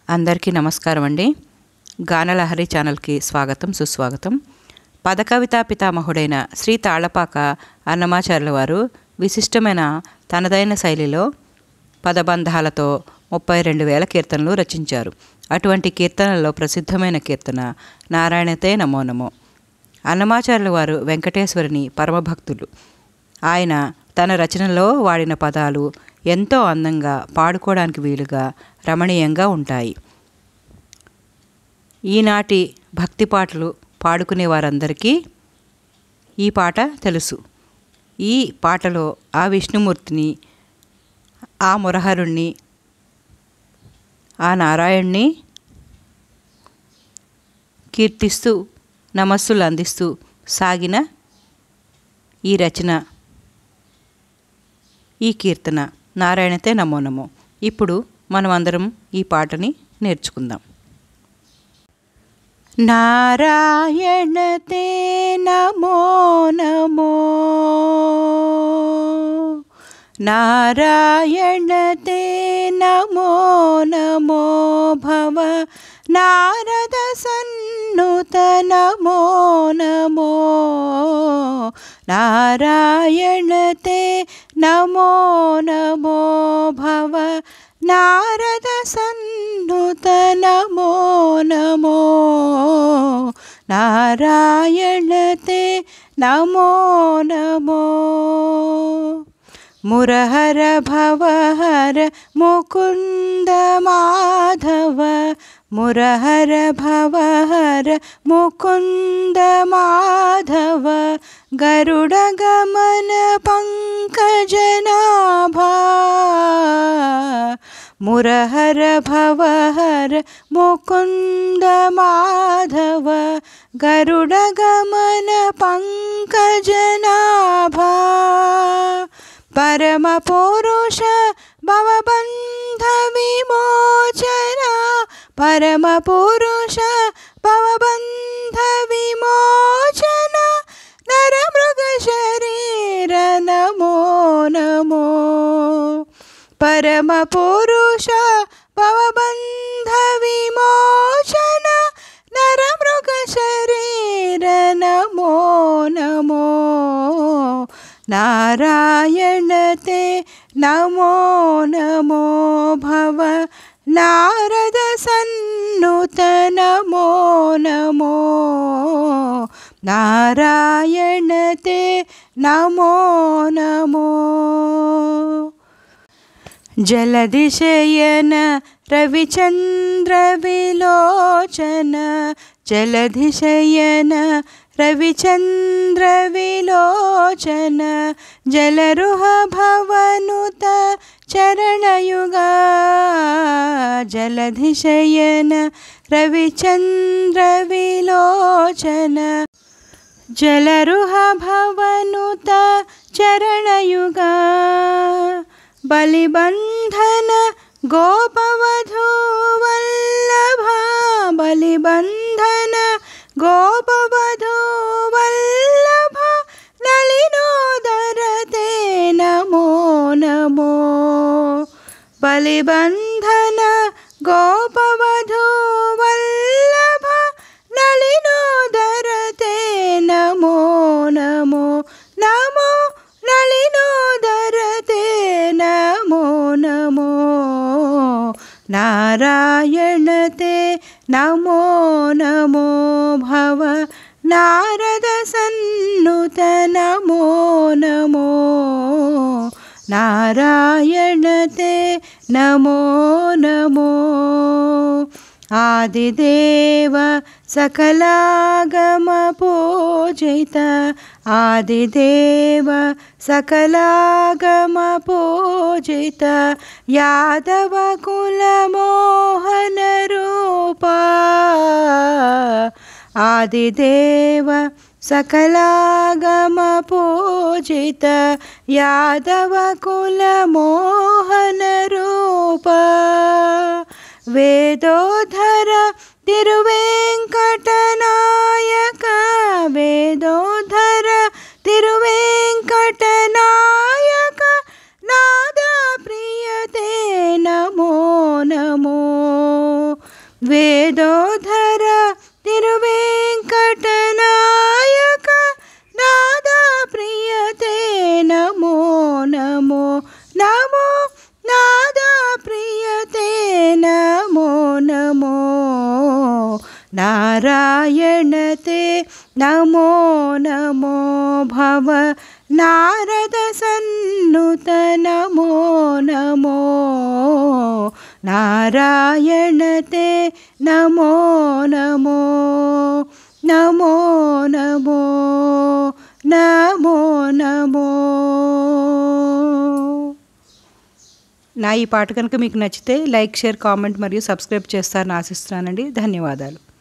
అందరికీ నమస్కారం అండి. గానలహరి ఛానల్కి స్వాగతం సుస్వాగతం. పదకవితా పితామహుడైన శ్రీ తాళ్లపాక అన్నమాచార్యుల వారు విశిష్టమైన తనదైన శైలిలో పదబంధాలతో 32,000 కీర్తనలు రచించారు. అటువంటి కీర్తనల్లో ప్రసిద్ధమైన కీర్తన నారాయణతే నమో నమో. అన్నమాచార్యుల వారు వెంకటేశ్వరుని పరమభక్తులు. ఆయన తన రచనలో వాడిన పదాలు ఎంతో అందంగా, పాడుకోవడానికి వీలుగా, రమణీయంగా ఉంటాయి. ఈనాటి భక్తి పాటలు పాడుకునే వారందరికీ ఈ పాట తెలుసు. ఈ పాటలో ఆ విష్ణుమూర్తిని, ఆ మురహరుణ్ణి, ఆ నారాయణ్ణి కీర్తిస్తూ నమస్సులు అందిస్తూ సాగిన ఈ రచన, ఈ కీర్తన నారాయణతే నమో నమో. ఇప్పుడు మనం అందరం ఈ పాటని నేర్చుకుందాం. నారాయణతే నమో నమో, నారాయణతే నమో నమో భవ నారద సన్నుత నమో నమో, నారాయణతే నమో నమో భవ నారద సన్నుత నమో నమో, నారాయణతే నమో నమో. మురహర భవహర ముకుంద మాధవ, మురహర భవహర ముకుంద మాధవ, గరుడ గమన పంకజనాభా, మురహర భవహర ముకుంద మాధవ, గరుడ గమన పంకజనాభా, పరమ పురుష భవబంధ విమోచన, పరమ పురుష భవబంధ విమోచన, నరమృగ శరీర నమో నమో, పరమ పురుష భవబంధ విమోచన, నరమృగ శరీర నమో నమో, నారాయణతే నమో నమో భవ నారద సన్నుత నమో నమో, నారాయణతే నమో నమో. జలధిశయన రవిచంద్ర విలోచన, జలధిశయన రవిచంద్ర విలోచన, జలరుహ భవనుత చరణయుగా, జలధిశయన రవిచంద్ర విలోచన, జలరుహ భవనుత చరణయుగా, బలిబంధన గోపవధూ వల్లభ, బలిబంధన గోపవధూ వల్లభ, నళినోదరతే నమో నమో, బలిబంధన గోపవధూ వల్లభ, నళినోదరతే నమో నమో నమో, నళినోదరతే నమో నమో, నారాయణతే నమో నమో భవ నారద సన్నుత నమో నమో, నారాయణతే నమో నమో. ఆదిదేవ సకలాగమ పూజిత, ఆదిదేవ సకలాగమ పూజిత, యాదవ కుల మోహన రూపా, ఆదిదేవ సకలాగమ పూజిత, యాదవ కుల మోహన రూపా, వేదోధర తిరువేంకటనాయక, వేదోధర తిరువేంకటనాయక, నాద ప్రియతే నమో నమో, వేదోధర తిరువేంకటనాయక నాదా ప్రియతే నమో నమో నమో నాదా ప్రియతే నమో నమో నారాయణతే నమో నమో భవ నారద సన్నుత నమో నమో నారాయణతే నమో నమో నమో నమో నమో నమో. నా ఈ పాట కనుక మీకు నచ్చితే లైక్, షేర్, కామెంట్ మరియు సబ్స్క్రైబ్ చేస్తారని ఆశిస్తున్నానండి. ధన్యవాదాలు.